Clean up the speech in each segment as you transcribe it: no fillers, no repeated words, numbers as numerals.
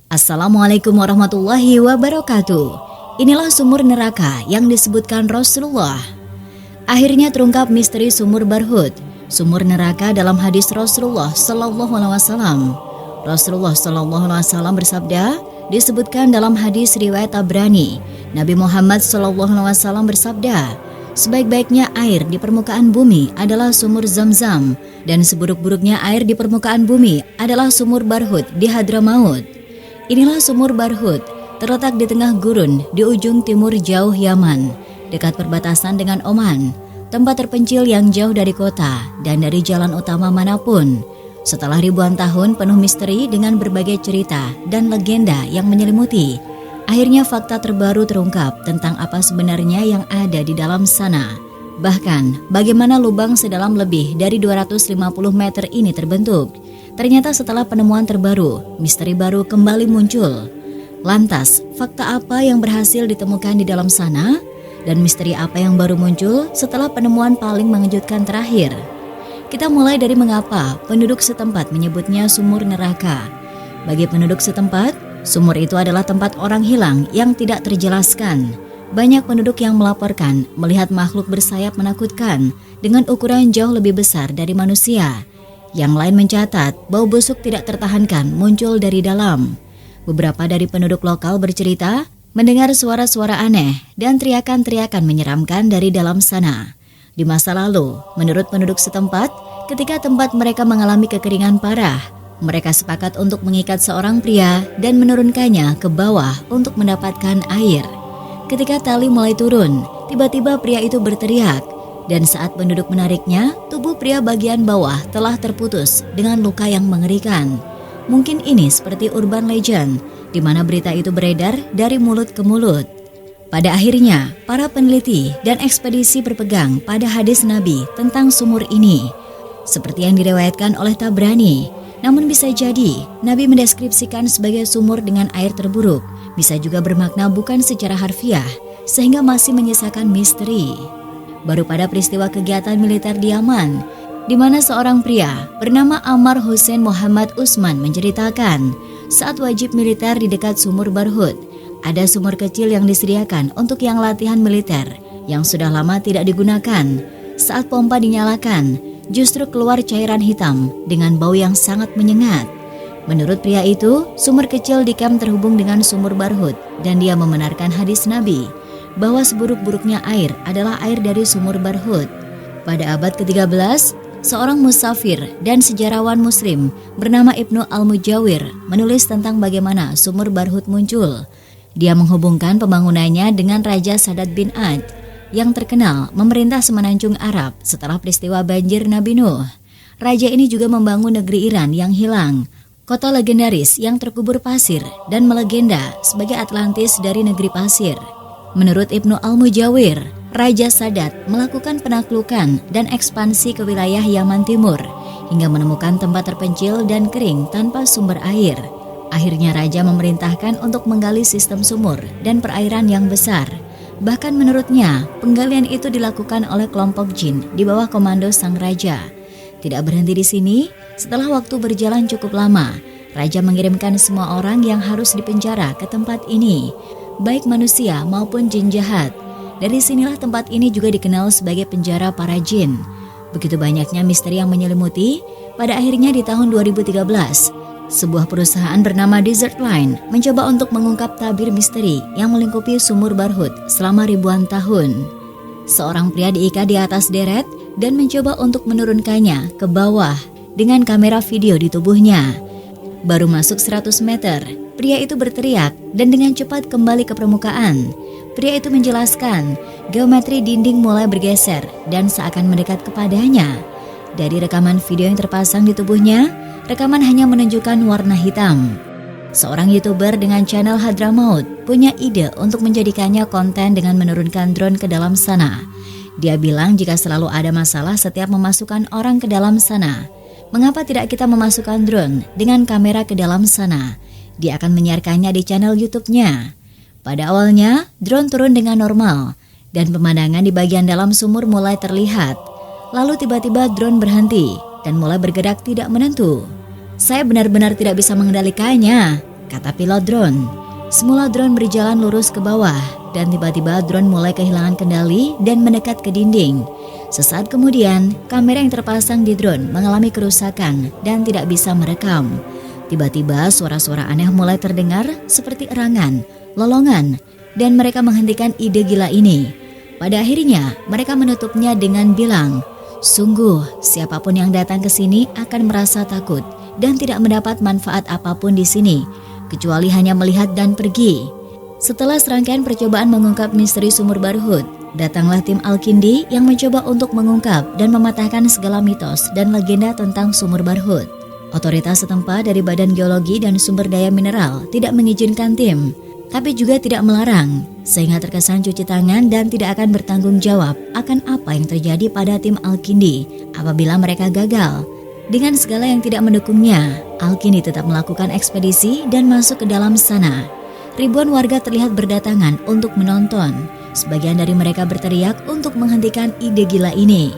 Assalamualaikum warahmatullahi wabarakatuh. Inilah sumur neraka yang disebutkan Rasulullah. Akhirnya terungkap misteri sumur Barhut, sumur neraka dalam hadis Rasulullah Sallallahu Alaihi Wasallam. Rasulullah Sallallahu Alaihi Wasallam bersabda, disebutkan dalam hadis riwayat Tabrani, Nabi Muhammad Sallallahu Alaihi Wasallam bersabda, sebaik-baiknya air di permukaan bumi adalah sumur Zam-Zam, dan seburuk-buruknya air di permukaan bumi adalah sumur Barhut di Hadramaut. Inilah sumur Barhut, terletak di tengah gurun di ujung timur jauh Yaman, dekat perbatasan dengan Oman, tempat terpencil yang jauh dari kota dan dari jalan utama manapun. Setelah ribuan tahun penuh misteri dengan berbagai cerita dan legenda yang menyelimuti, akhirnya fakta terbaru terungkap tentang apa sebenarnya yang ada di dalam sana. Bahkan, bagaimana lubang sedalam lebih dari 250 meter ini terbentuk. Ternyata setelah penemuan terbaru, misteri baru kembali muncul. Lantas, fakta apa yang berhasil ditemukan di dalam sana? Dan misteri apa yang baru muncul setelah penemuan paling mengejutkan terakhir? Kita mulai dari mengapa penduduk setempat menyebutnya sumur neraka. Bagi penduduk setempat, sumur itu adalah tempat orang hilang yang tidak terjelaskan. Banyak penduduk yang melaporkan melihat makhluk bersayap menakutkan dengan ukuran jauh lebih besar dari manusia. Yang lain mencatat bau busuk tidak tertahankan muncul dari dalam. Beberapa dari penduduk lokal bercerita mendengar suara-suara aneh dan teriakan-teriakan menyeramkan dari dalam sana. Di masa lalu, menurut penduduk setempat, ketika tempat mereka mengalami kekeringan parah, mereka sepakat untuk mengikat seorang pria dan menurunkannya ke bawah untuk mendapatkan air. Ketika tali mulai turun, tiba-tiba pria itu berteriak. Dan saat penduduk menariknya, tubuh pria bagian bawah telah terputus dengan luka yang mengerikan. Mungkin ini seperti urban legend, di mana berita itu beredar dari mulut ke mulut. Pada akhirnya, para peneliti dan ekspedisi berpegang pada hadis Nabi tentang sumur ini. Seperti yang diriwayatkan oleh Tabrani, namun bisa jadi Nabi mendeskripsikan sebagai sumur dengan air terburuk, bisa juga bermakna bukan secara harfiah, sehingga masih menyisakan misteri. Baru pada peristiwa kegiatan militer di Yaman, di mana seorang pria bernama Ammar Hussein Muhammad Usman menceritakan, saat wajib militer di dekat sumur Barhut, ada sumur kecil yang disediakan untuk yang latihan militer yang sudah lama tidak digunakan. Saat pompa dinyalakan, justru keluar cairan hitam dengan bau yang sangat menyengat. Menurut pria itu, sumur kecil di kamp terhubung dengan sumur Barhut, dan dia membenarkan hadis Nabi bahwa seburuk-buruknya air adalah air dari sumur Barhut. Pada abad ke-13, seorang musafir dan sejarawan muslim bernama Ibnu Al-Mujawir menulis tentang bagaimana sumur Barhut muncul. Dia menghubungkan pembangunannya dengan Raja Sadat bin Ad yang terkenal memerintah semenanjung Arab setelah peristiwa banjir Nabi Nuh. Raja ini juga membangun negeri Iran yang hilang, kota legendaris yang terkubur pasir dan melegenda sebagai Atlantis dari negeri pasir. Menurut Ibnu Al-Mujawir, Raja Sadat melakukan penaklukan dan ekspansi ke wilayah Yaman Timur hingga menemukan tempat terpencil dan kering tanpa sumber air. Akhirnya Raja memerintahkan untuk menggali sistem sumur dan perairan yang besar. Bahkan menurutnya, penggalian itu dilakukan oleh kelompok jin di bawah komando sang Raja. Tidak berhenti di sini, setelah waktu berjalan cukup lama, Raja mengirimkan semua orang yang harus dipenjara ke tempat ini, baik manusia maupun jin jahat. Dari sinilah tempat ini juga dikenal sebagai penjara para jin. Begitu banyaknya misteri yang menyelimuti, pada akhirnya di tahun 2013, sebuah perusahaan bernama Desert Line mencoba untuk mengungkap tabir misteri yang melingkupi sumur Barhut selama ribuan tahun. Seorang pria diikat di atas deret dan mencoba untuk menurunkannya ke bawah dengan kamera video di tubuhnya. Baru masuk 100 meter, pria itu berteriak dan dengan cepat kembali ke permukaan. Pria itu menjelaskan, geometri dinding mulai bergeser dan seakan mendekat kepadanya. Dari rekaman video yang terpasang di tubuhnya, rekaman hanya menunjukkan warna hitam. Seorang YouTuber dengan channel Hadramaut punya ide untuk menjadikannya konten dengan menurunkan drone ke dalam sana. Dia bilang jika selalu ada masalah setiap memasukkan orang ke dalam sana, mengapa tidak kita memasukkan drone dengan kamera ke dalam sana? Dia akan menyiarkannya di channel YouTube-nya. Pada awalnya, drone turun dengan normal dan pemandangan di bagian dalam sumur mulai terlihat. Lalu tiba-tiba drone berhenti dan mulai bergerak tidak menentu. Saya benar-benar tidak bisa mengendalikannya, kata pilot drone. Semula drone berjalan lurus ke bawah dan tiba-tiba drone mulai kehilangan kendali dan mendekat ke dinding. Sesaat kemudian, kamera yang terpasang di drone mengalami kerusakan dan tidak bisa merekam. Tiba-tiba suara-suara aneh mulai terdengar seperti erangan, lolongan, dan mereka menghentikan ide gila ini. Pada akhirnya, mereka menutupnya dengan bilang, "Sungguh, siapapun yang datang ke sini akan merasa takut dan tidak mendapat manfaat apapun di sini, kecuali hanya melihat dan pergi." Setelah serangkaian percobaan mengungkap misteri sumur Barhut, datanglah tim Al-Kindi yang mencoba untuk mengungkap dan mematahkan segala mitos dan legenda tentang sumur Barhut. Otoritas setempat dari Badan Geologi dan Sumber Daya Mineral tidak mengizinkan tim, tapi juga tidak melarang, sehingga terkesan cuci tangan dan tidak akan bertanggung jawab akan apa yang terjadi pada tim Al-Kindi apabila mereka gagal. Dengan segala yang tidak mendukungnya, Al-Kindi tetap melakukan ekspedisi dan masuk ke dalam sana. Ribuan warga terlihat berdatangan untuk menonton. Sebagian dari mereka berteriak untuk menghentikan ide gila ini.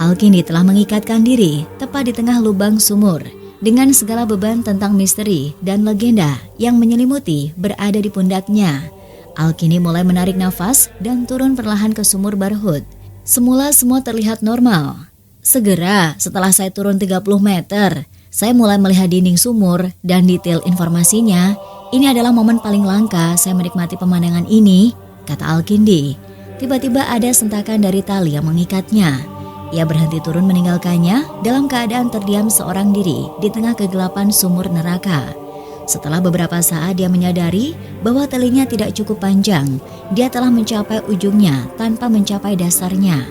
Al-Kindi telah mengikatkan diri tepat di tengah lubang sumur, dengan segala beban tentang misteri dan legenda yang menyelimuti berada di pundaknya. Al-Kindi mulai menarik nafas dan turun perlahan ke sumur Barhut. Semula semua terlihat normal. Segera setelah saya turun 30 meter, saya mulai melihat dinding sumur dan detail informasinya. Ini adalah momen paling langka saya menikmati pemandangan ini, kata Al-Kindi. Tiba-tiba ada sentakan dari tali yang mengikatnya. Ia berhenti turun meninggalkannya dalam keadaan terdiam seorang diri di tengah kegelapan sumur neraka. Setelah beberapa saat dia menyadari bahwa talinya tidak cukup panjang. Dia telah mencapai ujungnya tanpa mencapai dasarnya.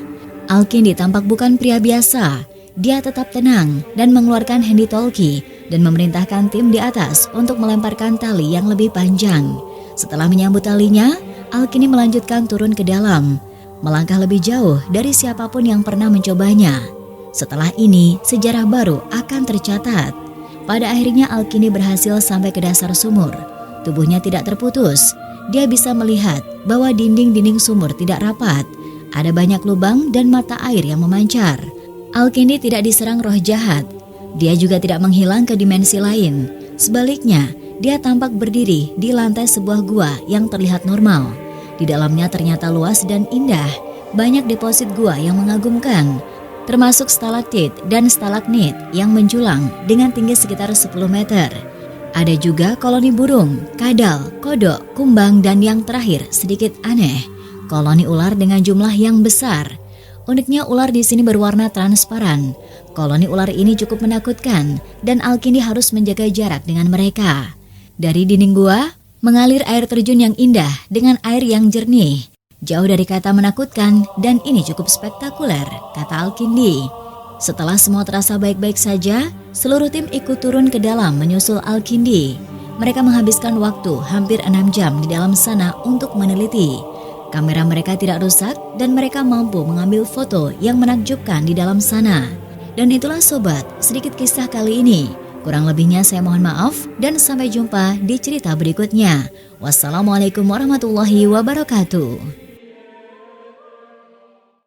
Al-Kindi tampak bukan pria biasa. Dia tetap tenang dan mengeluarkan handy talkie dan memerintahkan tim di atas untuk melemparkan tali yang lebih panjang. Setelah menyambut talinya, Al-Kindi melanjutkan turun ke dalam, melangkah lebih jauh dari siapapun yang pernah mencobanya. Setelah ini, sejarah baru akan tercatat. Pada akhirnya Al-Kindi berhasil sampai ke dasar sumur. Tubuhnya tidak terputus. Dia bisa melihat bahwa dinding-dinding sumur tidak rapat. Ada banyak lubang dan mata air yang memancar. Al-Kindi tidak diserang roh jahat. Dia juga tidak menghilang ke dimensi lain. Sebaliknya, dia tampak berdiri di lantai sebuah gua yang terlihat normal. Di dalamnya ternyata luas dan indah. Banyak deposit gua yang mengagumkan, termasuk stalaktit dan stalagmit yang menjulang dengan tinggi sekitar 10 meter. Ada juga koloni burung, kadal, kodok, kumbang, dan yang terakhir sedikit aneh, koloni ular dengan jumlah yang besar. Uniknya ular di sini berwarna transparan. Koloni ular ini cukup menakutkan dan Al-Kindi harus menjaga jarak dengan mereka. Dari dinding gua mengalir air terjun yang indah dengan air yang jernih. Jauh dari kata menakutkan dan ini cukup spektakuler, kata Al-Kindi. Setelah semua terasa baik-baik saja, seluruh tim ikut turun ke dalam menyusul Al-Kindi. Mereka menghabiskan waktu hampir 6 jam di dalam sana untuk meneliti. Kamera mereka tidak rusak dan mereka mampu mengambil foto yang menakjubkan di dalam sana. Dan itulah sobat, sedikit kisah kali ini. Kurang lebihnya saya mohon maaf dan sampai jumpa di cerita berikutnya. Wassalamualaikum warahmatullahi wabarakatuh.